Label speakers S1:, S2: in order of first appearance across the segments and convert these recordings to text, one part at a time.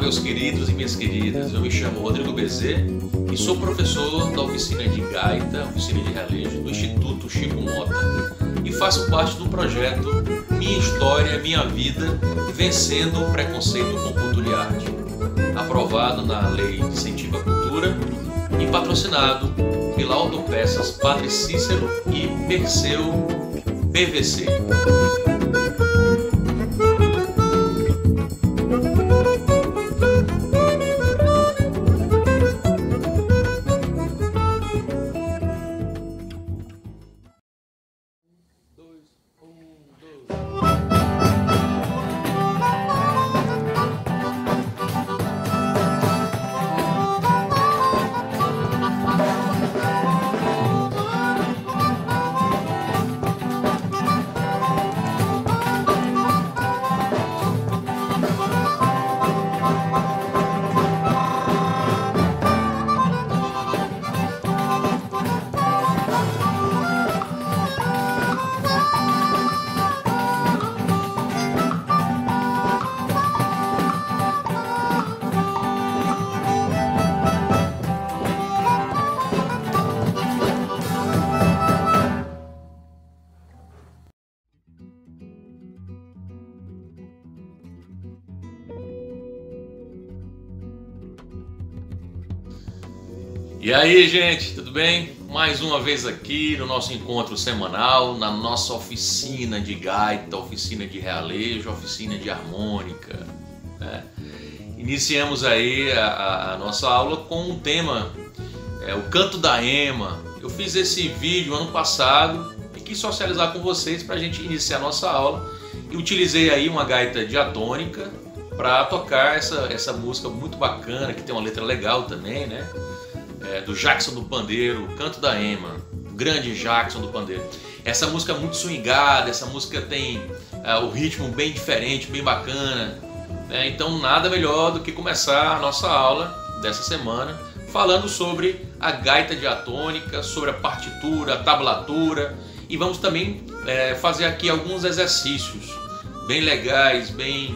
S1: meus queridos e minhas queridas, eu me chamo Rodrigo Bezerra e sou professor da oficina de gaita, oficina de realejo do Instituto Chico Mota e faço parte do projeto Minha História, Minha Vida, Vencendo o Preconceito com Cultura e Arte, aprovado na Lei de Incentivo à Cultura e patrocinado pela Autopeças Padre Cícero e Perseu PVC. E aí, gente, tudo bem? Mais uma vez aqui no nosso encontro semanal, na nossa oficina de gaita, oficina de realejo, oficina de harmônica, né? Iniciamos aí a nossa aula com um tema, o Canto da Ema. Eu fiz esse vídeo ano passado e quis socializar com vocês para a gente iniciar a nossa aula e utilizei aí uma gaita diatônica para tocar essa música muito bacana, que tem uma letra legal também, né? Do Jackson do Pandeiro, Canto da Ema, o grande Jackson do Pandeiro. Essa música é muito swingada, essa música tem o ritmo bem diferente, bem bacana, né? Então nada melhor do que começar a nossa aula dessa semana falando sobre a gaita diatônica, sobre a partitura, a tablatura, e vamos também fazer aqui alguns exercícios bem legais, bem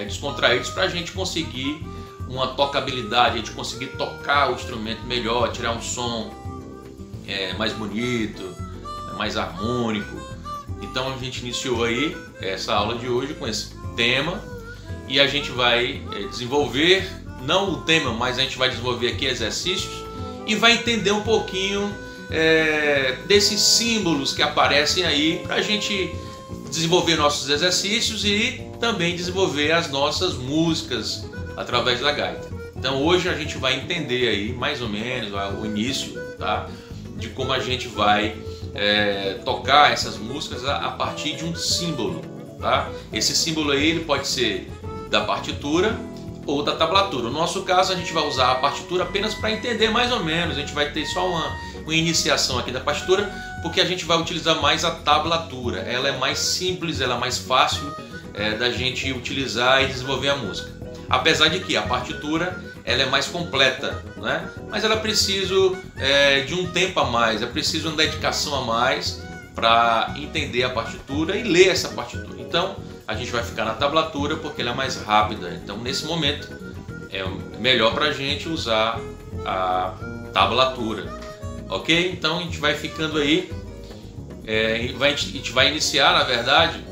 S1: descontraídos, para a gente conseguir uma tocabilidade, a gente conseguir tocar o instrumento melhor, tirar um som mais bonito, mais harmônico. Então a gente iniciou aí essa aula de hoje com esse tema e a gente vai desenvolver, não o tema, mas a gente vai desenvolver aqui exercícios e vai entender um pouquinho desses símbolos que aparecem aí para a gente desenvolver nossos exercícios e também desenvolver as nossas músicas através da gaita. Então hoje a gente vai entender aí mais ou menos o início, tá, de como a gente vai tocar essas músicas a partir de um símbolo, tá? Esse símbolo aí ele pode ser da partitura ou da tablatura. No nosso caso a gente vai usar a partitura apenas para entender mais ou menos. A gente vai ter só uma iniciação aqui da partitura, porque a gente vai utilizar mais a tablatura. Ela é mais simples, ela é mais fácil da gente utilizar e desenvolver a música. Apesar de que a partitura ela é mais completa, né? Mas ela precisa de um tempo a mais, é preciso uma dedicação a mais para entender a partitura e ler essa partitura. Então a gente vai ficar na tablatura porque ela é mais rápida. Então nesse momento é melhor para a gente usar a tablatura, ok? Então a gente vai ficando aí, a gente vai iniciar na verdade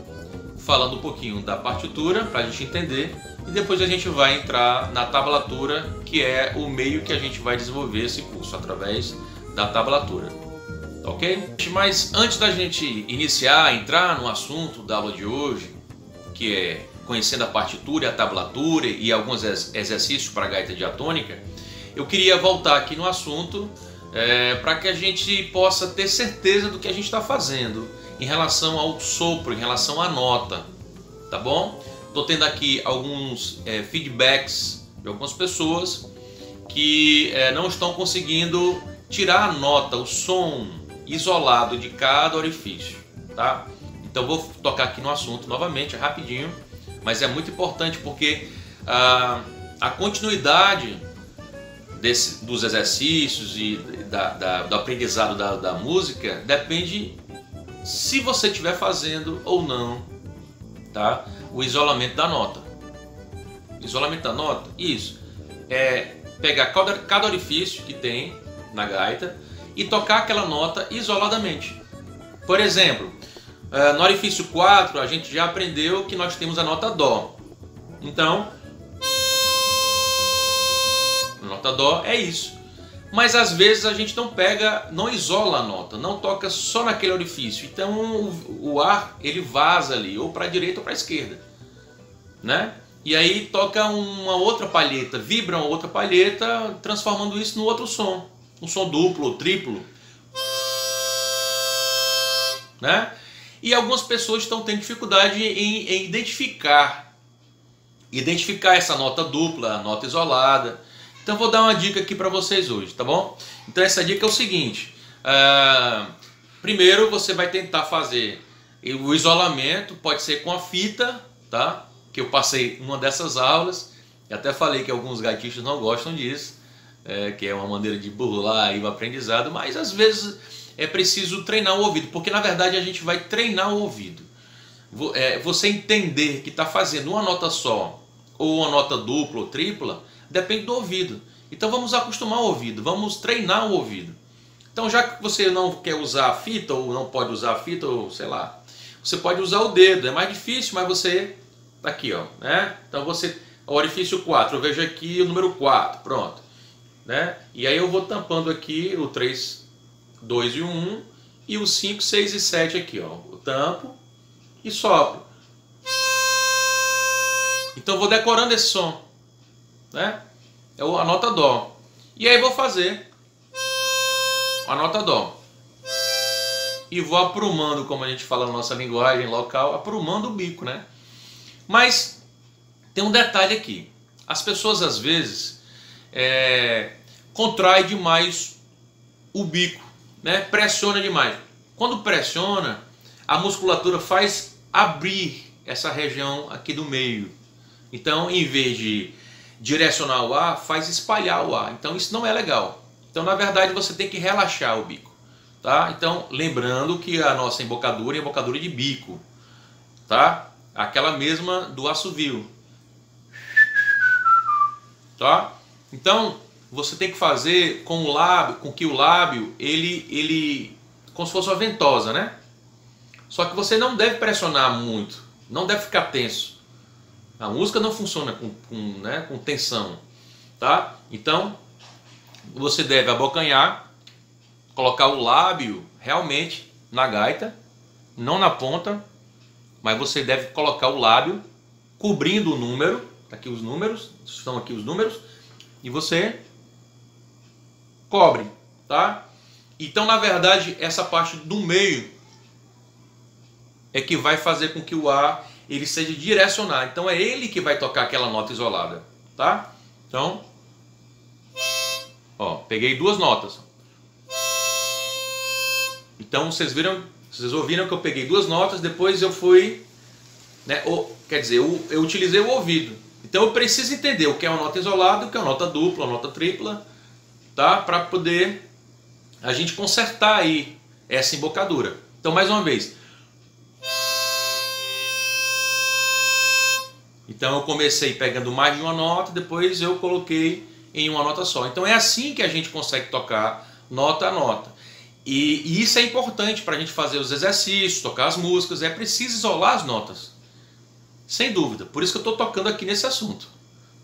S1: falando um pouquinho da partitura para a gente entender. E depois a gente vai entrar na tablatura, que é o meio que a gente vai desenvolver esse curso, através da tablatura, ok? Mas antes da gente entrar no assunto da aula de hoje, que é conhecendo a partitura e a tablatura e alguns exercícios para a gaita diatônica, eu queria voltar aqui no assunto para que a gente possa ter certeza do que a gente está fazendo em relação ao sopro, em relação à nota, tá bom? Estou tendo aqui alguns feedbacks de algumas pessoas que não estão conseguindo tirar a nota, o som isolado de cada orifício, tá? Então vou tocar aqui no assunto novamente, rapidinho, mas é muito importante porque a continuidade dos exercícios e do aprendizado da música depende se você estiver fazendo ou não, tá? O isolamento da nota. Isolamento da nota? Isso. É pegar cada orifício que tem na gaita e tocar aquela nota isoladamente. Por exemplo, no orifício 4 a gente já aprendeu que nós temos a nota Dó. Então, a nota Dó é isso. Mas às vezes a gente não isola a nota, não toca só naquele orifício. Então o ar ele vaza ali, ou para a direita ou para a esquerda, né? E aí toca uma outra palheta, vibra uma outra palheta, transformando isso no outro som, um som duplo ou triplo, né? E algumas pessoas estão tendo dificuldade em identificar essa nota dupla, a nota isolada. Então vou dar uma dica aqui para vocês hoje, tá bom? Então essa dica é o seguinte, primeiro você vai tentar fazer o isolamento, pode ser com a fita, tá? Que eu passei numa dessas aulas, e até falei que alguns gaitistas não gostam disso, que é uma maneira de burlar aí o aprendizado, mas às vezes é preciso treinar o ouvido, porque na verdade a gente vai treinar o ouvido. Você entender que está fazendo uma nota só, ou uma nota dupla ou tripla, depende do ouvido. Então vamos acostumar o ouvido, vamos treinar o ouvido. Então já que você não quer usar a fita, ou não pode usar a fita, ou sei lá, você pode usar o dedo, é mais difícil, mas você, tá aqui ó, né? Então você, o orifício 4, eu vejo aqui o número 4, pronto, né? E aí eu vou tampando aqui o 3, 2 e o 1, e o 5, 6 e 7 aqui ó, eu tampo e sopro. Então eu vou decorando esse som, né? É a nota Dó. E aí vou fazer a nota Dó. E vou aprumando, como a gente fala na nossa linguagem local, aprumando o bico, né? Mas tem um detalhe aqui. As pessoas às vezes contraem demais o bico, né? Pressiona demais. Quando pressiona, a musculatura faz abrir essa região aqui do meio. Então, em vez de direcionar o ar, faz espalhar o ar. Então isso não é legal. Então na verdade você tem que relaxar o bico, tá? Então lembrando que a nossa embocadura é embocadura de bico, tá? Aquela mesma do assovio, tá? Então você tem que fazer com o lábio, com que o lábio ele como se fosse uma ventosa, né? Só que você não deve pressionar muito, não deve ficar tenso. A música não funciona com tensão, tá? Então, você deve abocanhar, colocar o lábio realmente na gaita, não na ponta, mas você deve colocar o lábio cobrindo o número, aqui os números, estão aqui os números, e você cobre, tá? Então, na verdade, essa parte do meio é que vai fazer com que o ar ele seja direcionar. Então é ele que vai tocar aquela nota isolada, tá? Então, ó, peguei duas notas. Então vocês ouviram que eu peguei duas notas, depois eu fui, né? Quer dizer, eu utilizei o ouvido. Então eu preciso entender o que é uma nota isolada, o que é uma nota dupla, uma nota tripla, tá? Para poder a gente consertar aí essa embocadura. Então mais uma vez. Então eu comecei pegando mais de uma nota, depois eu coloquei em uma nota só. Então é assim que a gente consegue tocar nota a nota. E isso é importante para a gente fazer os exercícios, tocar as músicas, é preciso isolar as notas. Sem dúvida, por isso que eu estou tocando aqui nesse assunto.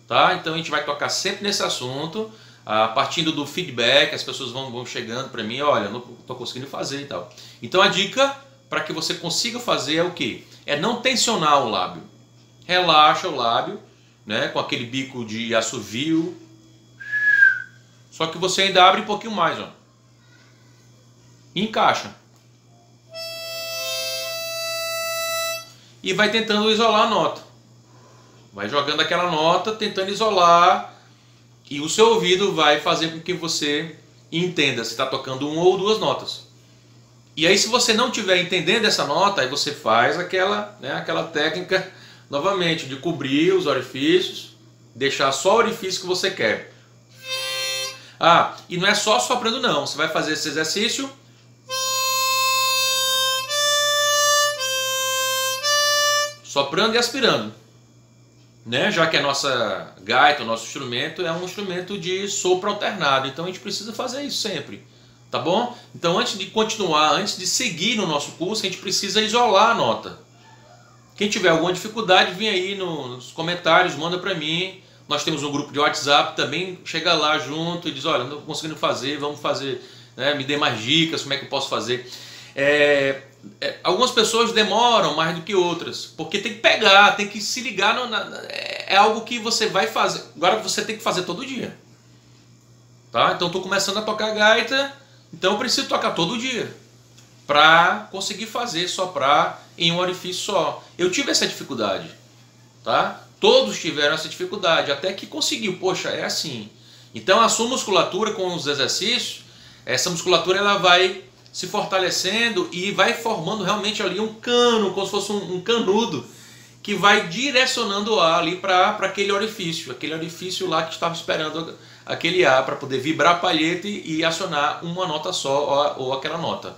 S1: Tá? Então a gente vai tocar sempre nesse assunto, partindo do feedback, as pessoas vão chegando para mim, olha, não estou conseguindo fazer e tal. Então a dica para que você consiga fazer é o quê? É não tensionar o lábio. Relaxa o lábio, né, com aquele bico de assovio. Só que você ainda abre um pouquinho mais, ó. E encaixa. E vai tentando isolar a nota. Vai jogando aquela nota, tentando isolar. E o seu ouvido vai fazer com que você entenda se está tocando uma ou duas notas. E aí se você não estiver entendendo essa nota, aí você faz aquela técnica novamente de cobrir os orifícios, deixar só o orifício que você quer. E não é só soprando não, você vai fazer esse exercício soprando e aspirando. né? Já que a nossa gaita, o nosso instrumento é um instrumento de sopro alternado, então a gente precisa fazer isso sempre, tá bom? Então antes de continuar, antes de seguir no nosso curso, a gente precisa isolar a nota. Quem tiver alguma dificuldade, vem aí nos comentários, manda para mim. Nós temos um grupo de WhatsApp também, chega lá junto e diz, olha, não estou conseguindo fazer, vamos fazer, né? Me dê mais dicas, como é que eu posso fazer. Algumas pessoas demoram mais do que outras, porque tem que pegar, tem que se ligar, é algo que você vai fazer, agora você tem que fazer todo dia. Tá? Então estou começando a tocar gaita, então eu preciso tocar todo dia, para conseguir fazer, soprar em um orifício só. Eu tive essa dificuldade, tá? Todos tiveram essa dificuldade, até que conseguiu, poxa, é assim. Então a sua musculatura com os exercícios, essa musculatura ela vai se fortalecendo e vai formando realmente ali um cano, como se fosse um canudo, que vai direcionando o ar ali para aquele orifício lá que estava esperando aquele ar para poder vibrar a palheta e acionar uma nota só ou aquela nota.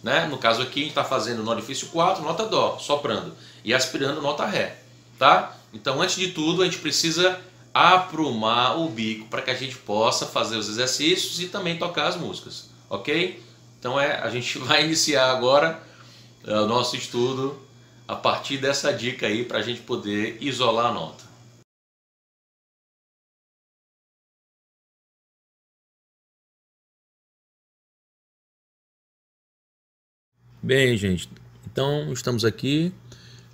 S1: Né? No caso aqui a gente está fazendo no orifício 4, nota Dó, soprando, e aspirando nota Ré. Tá? Então antes de tudo a gente precisa aprumar o bico para que a gente possa fazer os exercícios e também tocar as músicas. Ok? Então a gente vai iniciar agora o nosso estudo a partir dessa dica aí para a gente poder isolar a nota. Bem, gente, então estamos aqui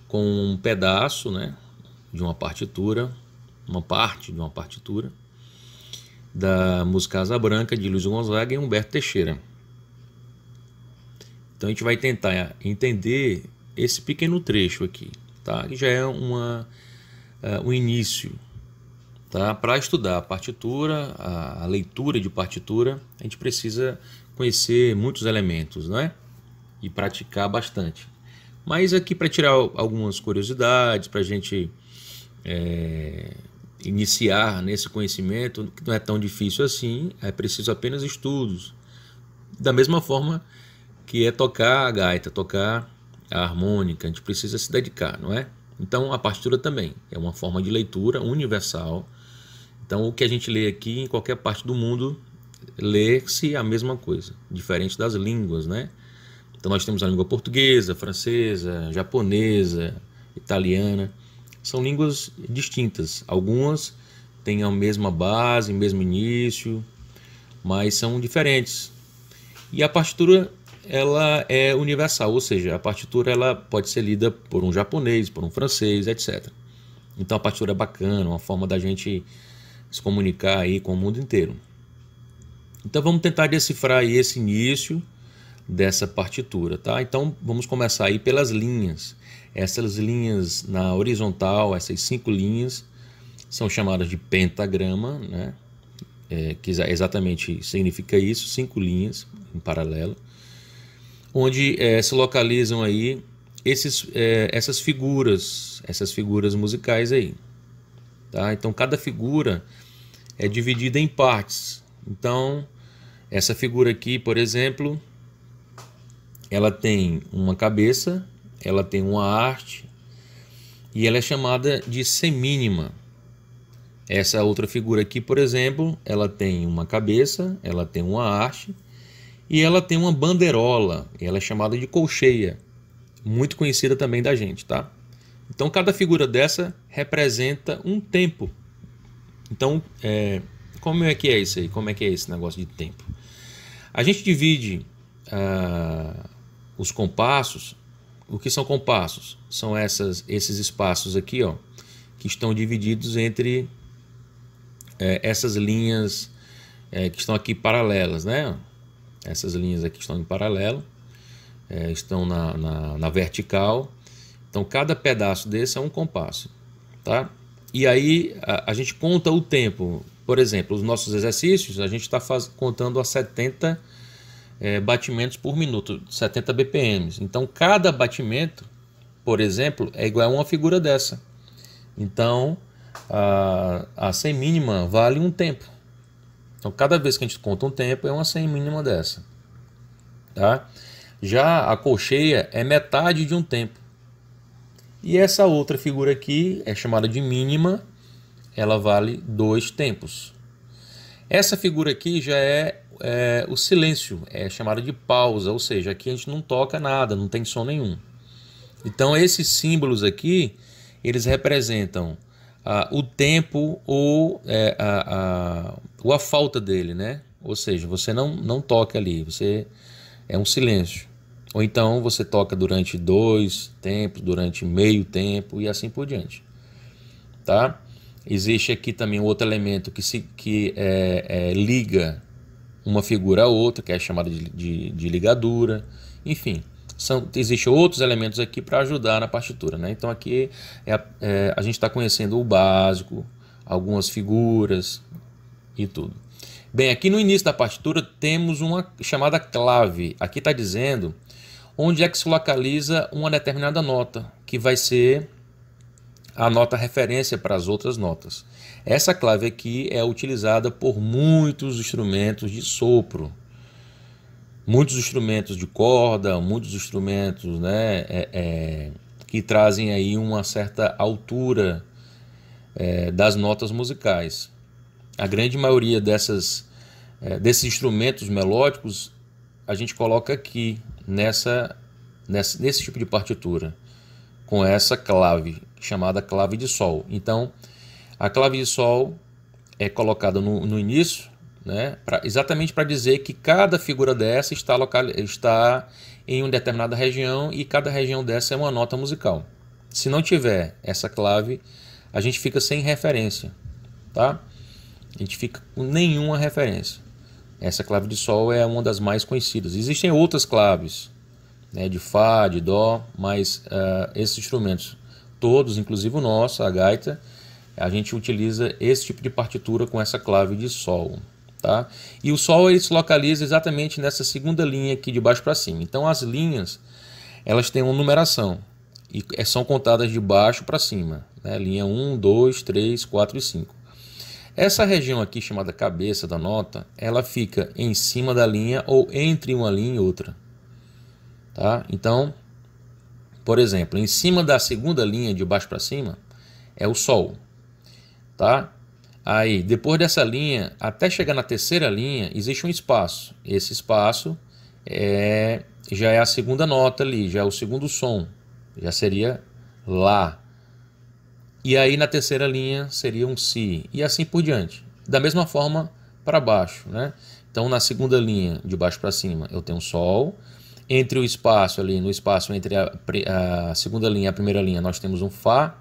S1: com um pedaço, né, de uma partitura, uma parte de uma partitura da música Asa Branca de Luiz Gonzaga e Humberto Teixeira. Então a gente vai tentar entender esse pequeno trecho aqui, tá? Que já é um início, tá? Para estudar a partitura, a leitura de partitura, a gente precisa conhecer muitos elementos, né? E praticar bastante. Mas aqui para tirar algumas curiosidades, para a gente iniciar nesse conhecimento, que não é tão difícil assim, é preciso apenas estudos. Da mesma forma que é tocar a gaita, tocar a harmônica, a gente precisa se dedicar, não é? Então a partitura também é uma forma de leitura universal. Então o que a gente lê aqui em qualquer parte do mundo, lê-se a mesma coisa, diferente das línguas, né? Então nós temos a língua portuguesa, francesa, japonesa, italiana. São línguas distintas. Algumas têm a mesma base, o mesmo início, mas são diferentes. E a partitura ela é universal, ou seja, a partitura ela pode ser lida por um japonês, por um francês, etc. Então a partitura é bacana, uma forma da gente se comunicar aí com o mundo inteiro. Então vamos tentar decifrar aí esse início dessa partitura, tá? Então vamos começar aí pelas linhas. Essas linhas na horizontal, essas 5 linhas, são chamadas de pentagrama, né? Que exatamente significa isso, 5 linhas em paralelo, onde se localizam aí essas figuras musicais aí, tá? Então cada figura é dividida em partes. Então essa figura aqui, por exemplo, ela tem uma cabeça, ela tem uma haste e ela é chamada de semínima. Essa outra figura aqui, por exemplo, ela tem uma cabeça, ela tem uma haste e ela tem uma bandeirola, ela é chamada de colcheia, muito conhecida também da gente, tá? Então cada figura dessa representa um tempo. Então, como é que é isso aí? Como é que é esse negócio de tempo? A gente divide os compassos. O que são compassos? São esses espaços aqui, ó, que estão divididos entre essas linhas que estão aqui paralelas, né? Essas linhas aqui estão em paralelo, estão na vertical. Então cada pedaço desse é um compasso, tá? E aí a gente conta o tempo. Por exemplo, os nossos exercícios a gente está contando a 70 batimentos por minuto, 70 BPMs. Então cada batimento, por exemplo, é igual a uma figura dessa. Então a semínima vale um tempo. Então cada vez que a gente conta um tempo é uma semínima dessa, tá? Já a colcheia é metade de um tempo.
S2: E essa outra figura aqui é chamada de mínima, ela vale 2 tempos. Essa figura aqui já é o silêncio, é chamada de pausa, ou seja, aqui a gente não toca nada, não tem som nenhum. Então esses símbolos aqui, eles representam o tempo ou a falta dele, né? Ou seja, você não toca ali, você é um silêncio. Ou então você toca durante 2 tempos, durante meio tempo e assim por diante. Tá? Existe aqui também outro elemento que liga uma figura a outra, que é chamada de ligadura. Enfim, existem outros elementos aqui para ajudar na partitura, né? Então aqui a gente está conhecendo o básico, algumas figuras e tudo. Bem, aqui no início da partitura temos uma chamada clave. Aqui está dizendo onde é que se localiza uma determinada nota, que vai ser a nota referência para as outras notas. Essa clave aqui é utilizada por muitos instrumentos de sopro, muitos instrumentos de corda, muitos instrumentos, né, que trazem aí uma certa altura das notas musicais. A grande maioria desses instrumentos melódicos a gente coloca aqui nesse tipo de partitura, com essa clave chamada clave de sol. Então a clave de sol é colocada no início, né, exatamente para dizer que cada figura dessa está em uma determinada região e cada região dessa é uma nota musical. Se não tiver essa clave, a gente fica sem referência, tá? A gente fica com nenhuma referência. Essa clave de sol é uma das mais conhecidas. Existem outras claves, né, de Fá, de Dó, mas esses instrumentos todos, inclusive o nosso, a gaita, a gente utiliza esse tipo de partitura com essa clave de sol. Tá? E o sol ele se localiza exatamente nessa segunda linha aqui de baixo para cima. Então as linhas elas têm uma numeração e são contadas de baixo para cima, né? Linha 1, 2, 3, 4 e 5. Essa região aqui chamada cabeça da nota, ela fica em cima da linha ou entre uma linha e outra. Tá? Então, por exemplo, em cima da segunda linha de baixo para cima é o sol. Tá? Aí, depois dessa linha, até chegar na terceira linha, existe um espaço. Esse espaço já é a segunda nota ali, já é o segundo som. Já seria Lá. E aí na terceira linha seria um Si. E assim por diante. Da mesma forma para baixo, né? Então na segunda linha, de baixo para cima, eu tenho um Sol. Entre o espaço ali, no espaço entre a segunda linha e a primeira linha, nós temos um Fá.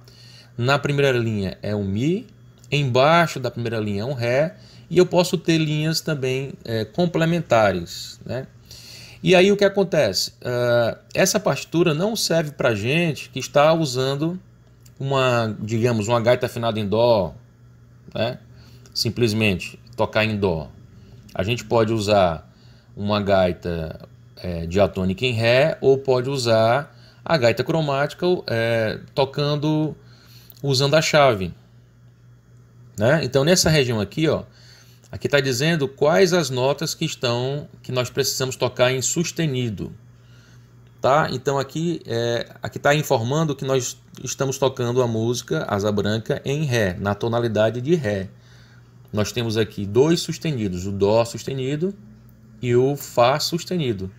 S2: Na primeira linha é um Mi. Embaixo da primeira linha é um Ré, e eu posso ter linhas também complementares, né? E aí o que acontece? Essa partitura não serve para gente que está usando digamos, uma gaita afinada em Dó, né? Simplesmente tocar em Dó. A gente pode usar uma gaita diatônica em Ré, ou pode usar a gaita cromática tocando usando a chave. Né? Então nessa região aqui, ó, aqui está dizendo quais as notas que nós precisamos tocar em sustenido, tá? Então aqui está informando que nós estamos tocando a música Asa Branca em Ré, na tonalidade de Ré. Nós temos aqui 2 sustenidos, o Dó sustenido e o Fá sustenido.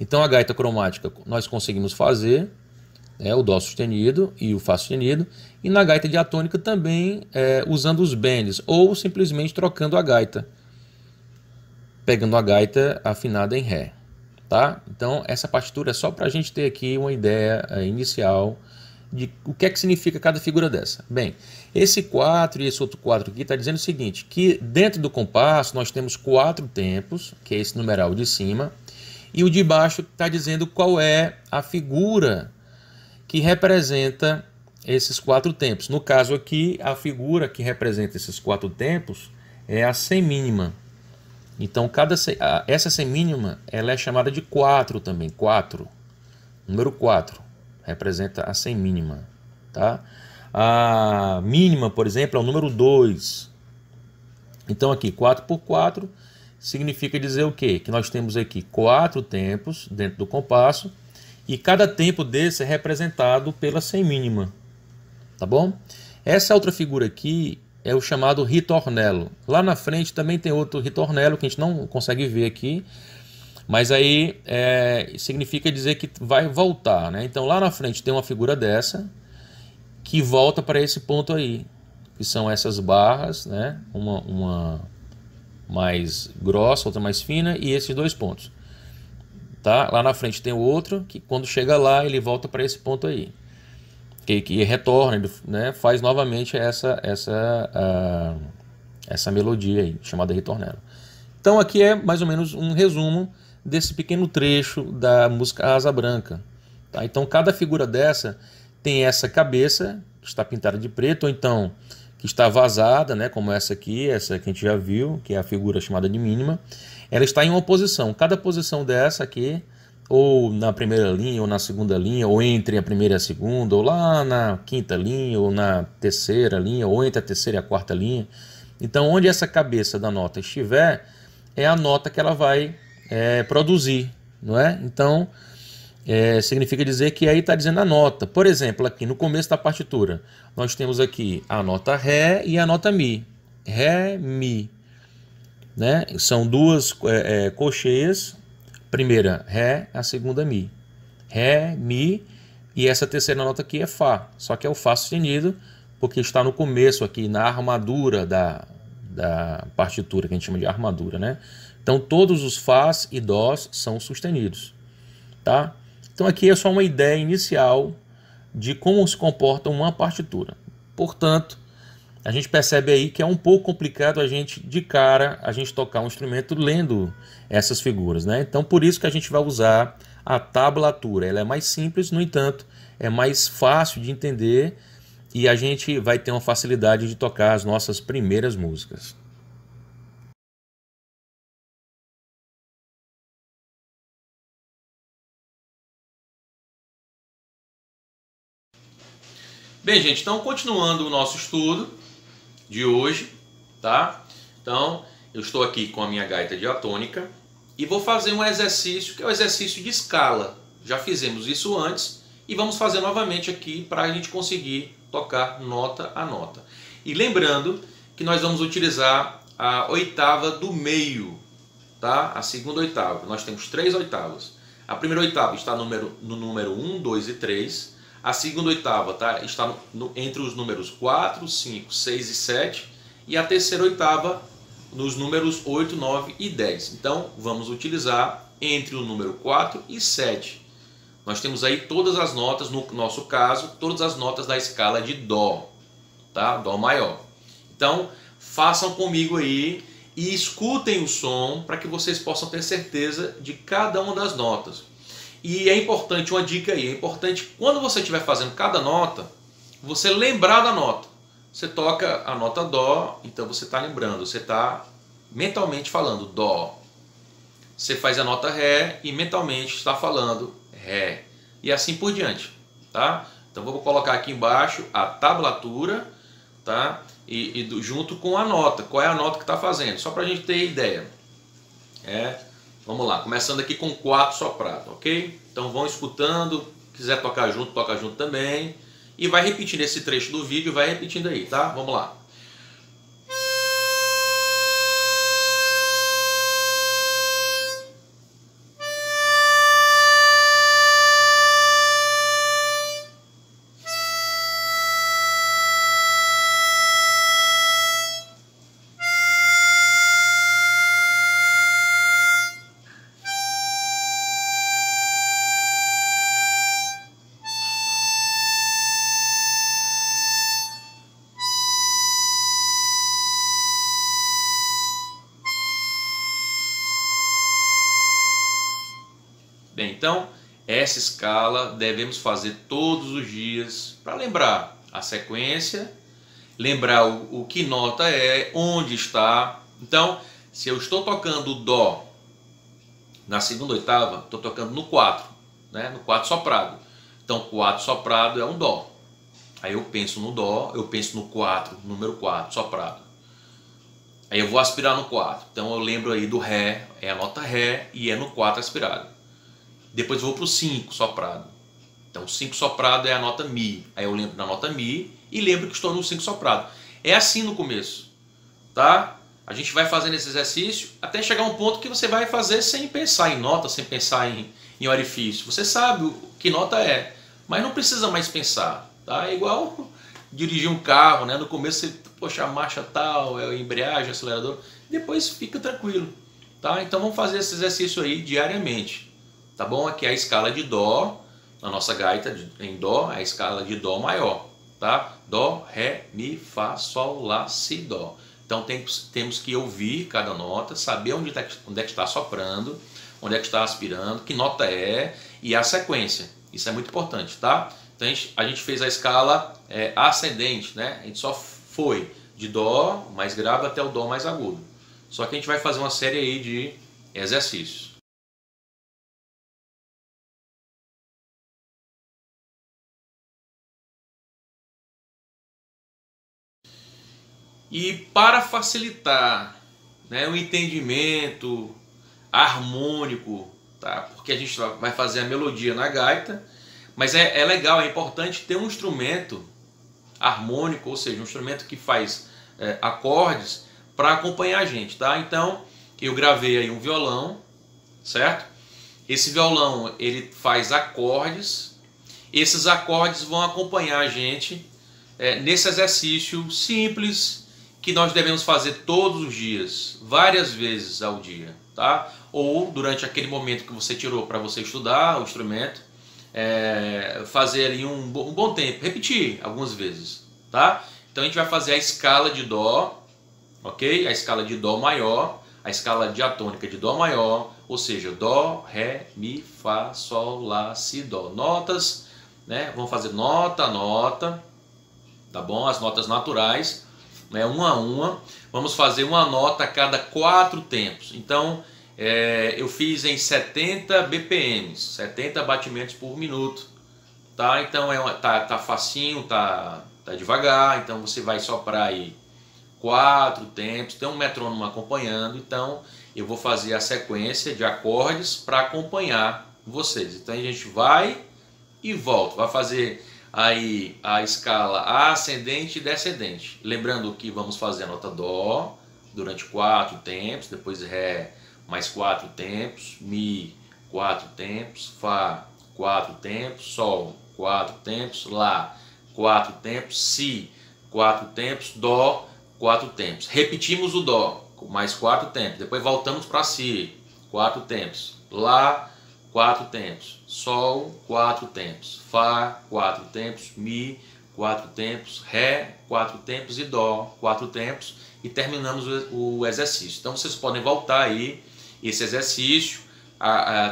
S2: Então a gaita cromática nós conseguimos fazer o Dó sustenido e o Fá sustenido, e na gaita diatônica também usando os bends, ou simplesmente trocando a gaita, pegando a gaita afinada em Ré. Tá? Então essa partitura é só para a gente ter aqui uma ideia inicial de o que é que significa cada figura dessa. Bem, esse 4 e esse outro 4 aqui está dizendo o seguinte, que dentro do compasso nós temos 4 tempos, que é esse numeral de cima, e o de baixo está dizendo qual é a figura que representa esses 4 tempos. No caso aqui, a figura que representa esses 4 tempos é a semínima. Então, essa semínima ela é chamada de 4 também. 4. Número 4 representa a semínima. Tá? A mínima, por exemplo, é o número 2. Então, aqui, 4 por 4 significa dizer o quê? Que nós temos aqui 4 tempos dentro do compasso. E cada tempo desse é representado pela semínima, tá bom? Essa outra figura aqui é o chamado ritornello. Lá na frente também tem outro ritornello que a gente não consegue ver aqui, mas aí significa dizer que vai voltar, né? Então lá na frente tem uma figura dessa que volta para esse ponto aí, que são essas barras, né? Uma mais grossa, outra mais fina, e esses dois pontos. Tá? Lá na frente tem o outro, que quando chega lá, ele volta para esse ponto aí. Que retorna, né? Faz novamente essa melodia aí, chamada ritornello. Então aqui é mais ou menos um resumo desse pequeno trecho da música Asa Branca. Tá? Então cada figura dessa tem essa cabeça, que está pintada de preto, ou então que está vazada, né? Como essa aqui, essa que a gente já viu, que é a figura chamada de mínima. Ela está em uma posição. Cada posição dessa aqui, ou na primeira linha, ou na segunda linha, ou entre a primeira e a segunda, ou lá na quinta linha, ou na terceira linha, ou entre a terceira e a quarta linha. Então, onde essa cabeça da nota estiver, é a nota que ela vai produzir, não é? Então, significa dizer que aí está dizendo a nota. Por exemplo, aqui no começo da partitura, nós temos aqui a nota Ré e a nota Mi. Ré, Mi. Né? São duas colcheias, primeira Ré, a segunda Mi. Ré, Mi, e essa terceira nota aqui é Fá, só que é o Fá sustenido, porque está no começo aqui, na armadura da partitura, que a gente chama de armadura, né? Então todos os Fás e Dós são sustenidos, tá? Então aqui é só uma ideia inicial de como se comporta uma partitura. Portanto, a gente percebe aí que é um pouco complicado a gente, de cara, a gente tocar um instrumento lendo essas figuras, né? Então, por isso que a gente vai usar a tablatura. Ela é mais simples, no entanto, é mais fácil de entender e a gente vai ter uma facilidade de tocar as nossas primeiras músicas.
S1: Bem, gente, então continuando o nosso estudo de hoje, tá? Então, eu estou aqui com a minha gaita diatônica e vou fazer um exercício que é o exercício de escala. Já fizemos isso antes e vamos fazer novamente aqui para a gente conseguir tocar nota a nota. E lembrando que nós vamos utilizar a oitava do meio, tá? A segunda oitava. Nós temos 3 oitavas. A primeira oitava está no número 1, 2 e 3. A segunda oitava está entre os números 4, 5, 6 e 7. E a terceira oitava nos números 8, 9 e 10. Então vamos utilizar entre o número 4 e 7. Nós temos aí todas as notas, no nosso caso, todas as notas da escala de Dó, tá? Dó maior. Então façam comigo aí e escutem o som para que vocês possam ter certeza de cada uma das notas. E é importante, uma dica aí, é importante quando você estiver fazendo cada nota, você lembrar da nota. Você toca a nota Dó, então você está lembrando, você está mentalmente falando Dó. Você faz a nota Ré e mentalmente está falando Ré. E assim por diante, tá? Então vou colocar aqui embaixo a tablatura, tá? Junto com a nota, qual é a nota que está fazendo, só para a gente ter ideia. Vamos lá, começando aqui com 4 soprado, ok? Então vão escutando, quiser tocar junto, toca junto também. E vai repetindo esse trecho do vídeo, vai repetindo aí, tá? Vamos lá. Bem, então essa escala devemos fazer todos os dias para lembrar a sequência, lembrar o que nota é, onde está. Então, se eu estou tocando o Dó na segunda oitava, estou tocando no 4, né? No 4 soprado. Então 4 soprado é um Dó. Aí eu penso no Dó, eu penso no 4, número 4 soprado. Aí eu vou aspirar no 4. Então eu lembro aí do Ré, é a nota Ré e é no 4 aspirado. Depois vou para o 5 soprado. Então o 5 soprado é a nota Mi. Aí eu lembro da nota Mi e lembro que estou no 5 soprado. É assim no começo, tá? A gente vai fazendo esse exercício até chegar a um ponto que você vai fazer sem pensar em nota, sem pensar em orifício. Você sabe que nota é, mas não precisa mais pensar, tá? É igual dirigir um carro, né? No começo você, poxa, a marcha tal, é a embreagem, acelerador, depois fica tranquilo, tá? Então vamos fazer esse exercício aí diariamente, tá bom? Aqui é a escala de Dó, na nossa gaita em Dó, é a escala de Dó maior, tá? Dó, Ré, Mi, Fá, Sol, Lá, Si, Dó. Então temos que ouvir cada nota, saber onde é que está soprando, onde é que está aspirando, que nota é e a sequência. Isso é muito importante, tá? Então a gente fez a escala ascendente, né? A gente só foi de Dó mais grave até o Dó mais agudo. Só que a gente vai fazer uma série aí de exercícios. E para facilitar, né, o entendimento harmônico, tá? Porque a gente vai fazer a melodia na gaita, mas é legal, é importante ter um instrumento harmônico, ou seja, um instrumento que faz acordes para acompanhar a gente, tá? Então eu gravei aí um violão, certo? Esse violão ele faz acordes, esses acordes vão acompanhar a gente nesse exercício simples que nós devemos fazer todos os dias, várias vezes ao dia, tá? Ou durante aquele momento que você tirou para você estudar o instrumento, fazer ali um bom tempo, repetir algumas vezes, tá? Então a gente vai fazer a escala de Dó, ok? A escala de Dó maior, a escala diatônica de Dó maior, ou seja, Dó, Ré, Mi, Fá, Sol, Lá, Si, Dó. Notas, né? Vamos fazer nota a nota, tá bom? As notas naturais, né? Uma a uma. Vamos fazer uma nota a cada 4 tempos. Então, eu fiz em 70 BPMs, 70 batimentos por minuto, tá? Então tá facinho, tá devagar. Então você vai soprar aí 4 tempos, tem um metrônomo acompanhando. Então eu vou fazer a sequência de acordes para acompanhar vocês. Então a gente vai e volta, vai fazer aí a escala ascendente e descendente. Lembrando que vamos fazer a nota Dó durante 4 tempos, depois Ré mais 4 tempos, Mi 4 tempos, Fá 4 tempos, Sol 4 tempos, Lá 4 tempos, Si 4 tempos, Dó 4 tempos. Repetimos o Dó mais 4 tempos, depois voltamos para Si 4 tempos, Lá 4 tempos, Sol 4 tempos, Fá 4 tempos, Mi 4 tempos, Ré 4 tempos e Dó 4 tempos e terminamos o exercício. Então vocês podem voltar aí esse exercício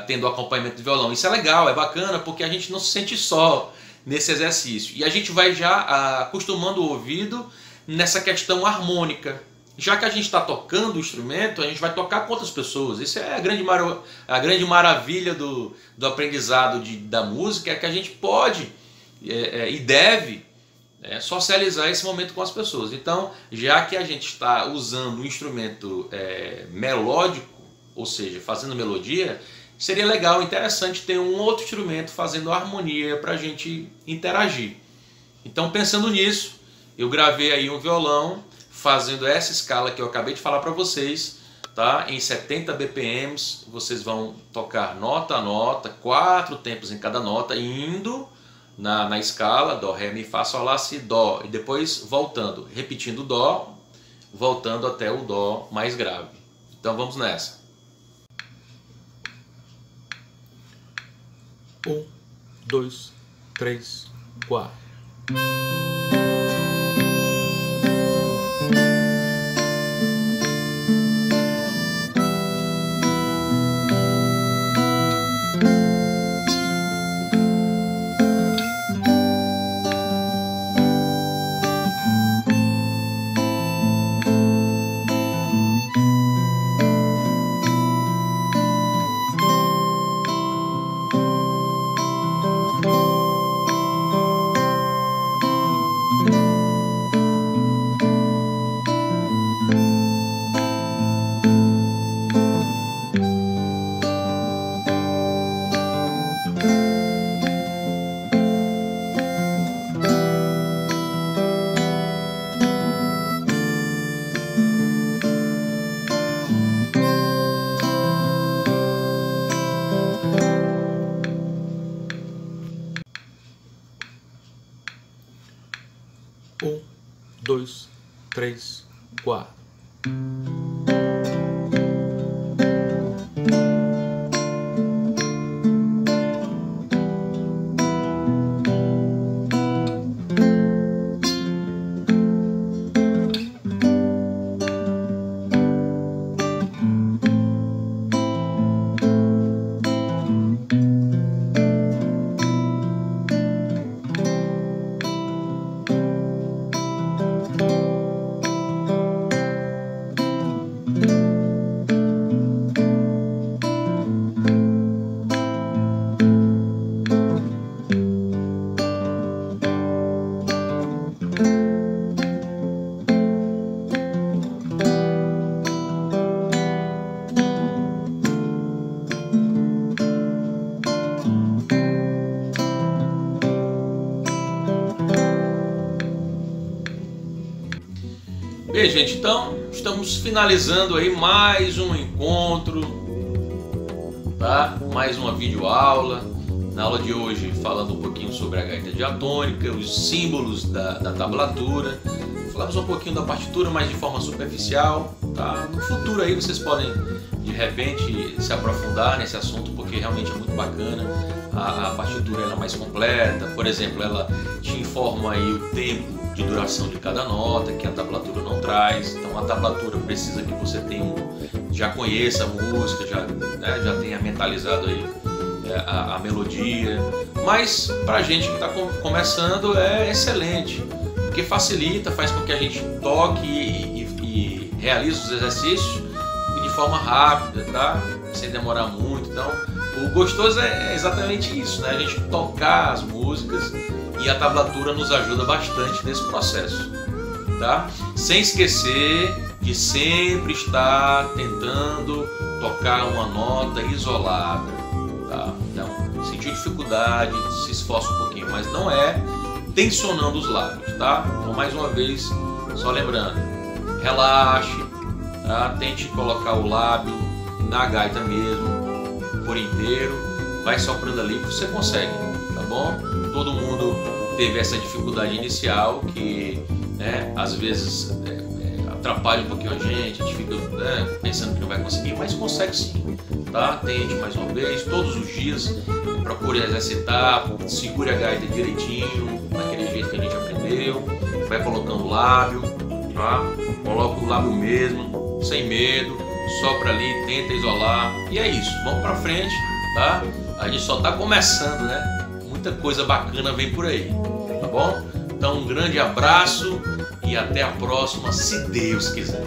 S1: tendo acompanhamento de violão. Isso é legal, é bacana porque a gente não se sente só nesse exercício e a gente vai já acostumando o ouvido nessa questão harmônica. Já que a gente está tocando o instrumento, a gente vai tocar com outras pessoas. Isso é a grande maravilha do aprendizado da música, é que a gente pode e deve socializar esse momento com as pessoas. Então, já que a gente está usando um instrumento melódico, ou seja, fazendo melodia, seria legal, interessante ter um outro instrumento fazendo harmonia para a gente interagir. Então, pensando nisso, eu gravei aí um violão fazendo essa escala que eu acabei de falar para vocês, tá? Em 70 BPMs, vocês vão tocar nota a nota, 4 tempos em cada nota, indo na escala Dó, Ré, Mi, Fá, Sol, Lá, Si, Dó, e depois voltando, repetindo o Dó, voltando até o Dó mais grave. Então vamos nessa. 1, 2, 3, 4. 2, 3, 4. Bem, gente, então estamos finalizando aí mais um encontro, tá? Mais uma videoaula. Na aula de hoje falando um pouquinho sobre a gaita diatônica, os símbolos da tablatura. Falamos um pouquinho da partitura, mas de forma superficial, tá? No futuro aí vocês podem de repente se aprofundar nesse assunto, porque realmente é muito bacana. A partitura ela é mais completa, por exemplo, ela te informa aí o tempo de duração de cada nota, que a tablatura não traz. Então a tablatura precisa que você já conheça a música, já tenha mentalizado aí a melodia. Mas pra gente que está começando é excelente, porque facilita, faz com que a gente toque e realize os exercícios de forma rápida, tá? Sem demorar muito. Então o gostoso é exatamente isso, né? A gente tocar as músicas, e a tablatura nos ajuda bastante nesse processo, tá? Sem esquecer de sempre estar tentando tocar uma nota isolada, tá? Então, sentiu dificuldade, se esforça um pouquinho, mas não é tensionando os lábios, tá? Então, mais uma vez, só lembrando, relaxe, tá? Tente colocar o lábio na gaita mesmo, por inteiro, vai soprando ali que você consegue, tá bom? Todo mundo teve essa dificuldade inicial que, né, às vezes atrapalha um pouquinho a gente fica pensando que não vai conseguir, mas consegue sim, tá? Tente mais uma vez, todos os dias, procure exercitar, segure a gaita direitinho, daquele jeito que a gente aprendeu, vai colocando o lábio, tá? Coloca o lábio mesmo, sem medo, sopra ali, tenta isolar, e é isso, vamos pra frente, tá? A gente só tá começando, né? Muita coisa bacana vem por aí, tá bom? Então um grande abraço e até a próxima, se Deus quiser.